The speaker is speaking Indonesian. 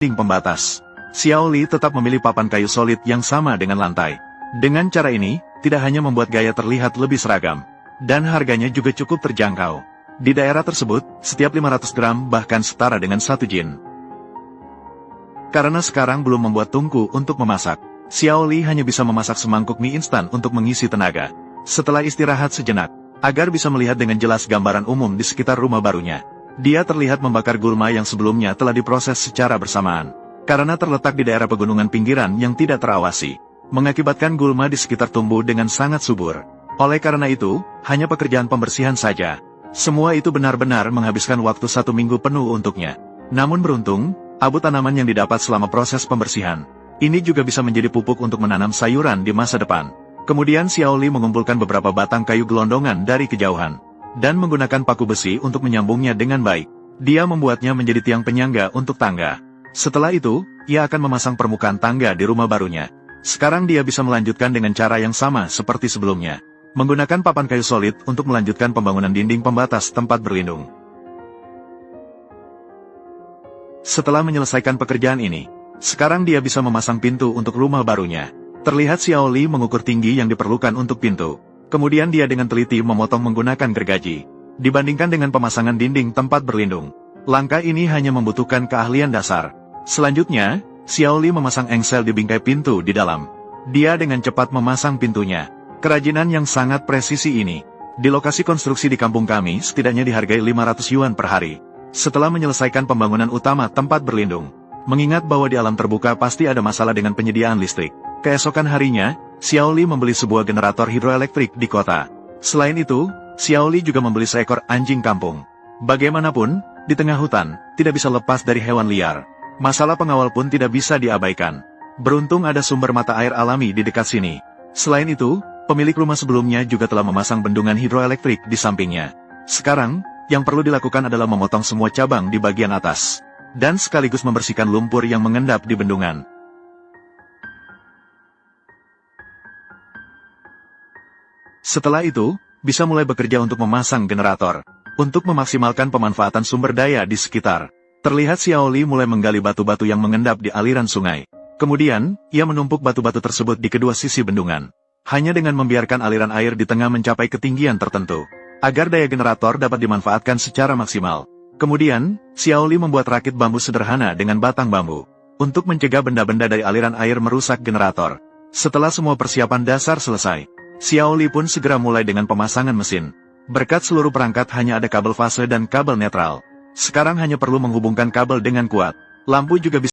dinding pembatas. Xiao Li tetap memilih papan kayu solid yang sama dengan lantai. Dengan cara ini, tidak hanya membuat gaya terlihat lebih seragam, dan harganya juga cukup terjangkau. Di daerah tersebut, setiap 500 gram bahkan setara dengan 1 jin. Karena sekarang belum membuat tungku untuk memasak, Xiao Li hanya bisa memasak semangkuk mie instan untuk mengisi tenaga. Setelah istirahat sejenak, agar bisa melihat dengan jelas gambaran umum di sekitar rumah barunya, dia terlihat membakar gulma yang sebelumnya telah diproses secara bersamaan. Karena terletak di daerah pegunungan pinggiran yang tidak terawasi, mengakibatkan gulma di sekitar tumbuh dengan sangat subur. Oleh karena itu, hanya pekerjaan pembersihan saja. Semua itu benar-benar menghabiskan waktu 1 minggu penuh untuknya. Namun beruntung, abu tanaman yang didapat selama proses pembersihan ini juga bisa menjadi pupuk untuk menanam sayuran di masa depan. Kemudian Xiao Li mengumpulkan beberapa batang kayu gelondongan dari kejauhan, dan menggunakan paku besi untuk menyambungnya dengan baik. Dia membuatnya menjadi tiang penyangga untuk tangga. Setelah itu, ia akan memasang permukaan tangga di rumah barunya. Sekarang dia bisa melanjutkan dengan cara yang sama seperti sebelumnya, menggunakan papan kayu solid untuk melanjutkan pembangunan dinding pembatas tempat berlindung. Setelah menyelesaikan pekerjaan ini, sekarang dia bisa memasang pintu untuk rumah barunya. Terlihat Xiao Li mengukur tinggi yang diperlukan untuk pintu. Kemudian dia dengan teliti memotong menggunakan gergaji. Dibandingkan dengan pemasangan dinding tempat berlindung, langkah ini hanya membutuhkan keahlian dasar. Selanjutnya, Xiao Li memasang engsel di bingkai pintu di dalam. Dia dengan cepat memasang pintunya. Kerajinan yang sangat presisi ini, di lokasi konstruksi di kampung kami setidaknya dihargai 500 yuan per hari. Setelah menyelesaikan pembangunan utama tempat berlindung, mengingat bahwa di alam terbuka pasti ada masalah dengan penyediaan listrik, keesokan harinya, Xiao Li membeli sebuah generator hidroelektrik di kota. Selain itu, Xiao Li juga membeli seekor anjing kampung. Bagaimanapun, di tengah hutan, tidak bisa lepas dari hewan liar. Masalah pengawal pun tidak bisa diabaikan. Beruntung ada sumber mata air alami di dekat sini. Selain itu, pemilik rumah sebelumnya juga telah memasang bendungan hidroelektrik di sampingnya. Sekarang, yang perlu dilakukan adalah memotong semua cabang di bagian atas, dan sekaligus membersihkan lumpur yang mengendap di bendungan. Setelah itu, bisa mulai bekerja untuk memasang generator, untuk memaksimalkan pemanfaatan sumber daya di sekitar. Terlihat Xiao Li mulai menggali batu-batu yang mengendap di aliran sungai. Kemudian, ia menumpuk batu-batu tersebut di kedua sisi bendungan. Hanya dengan membiarkan aliran air di tengah mencapai ketinggian tertentu, agar daya generator dapat dimanfaatkan secara maksimal. Kemudian, Xiao Li membuat rakit bambu sederhana dengan batang bambu, untuk mencegah benda-benda dari aliran air merusak generator. Setelah semua persiapan dasar selesai, Xiao Li pun segera mulai dengan pemasangan mesin. Berkat seluruh perangkat hanya ada kabel fase dan kabel netral. Sekarang hanya perlu menghubungkan kabel dengan kuat. Lampu juga bisa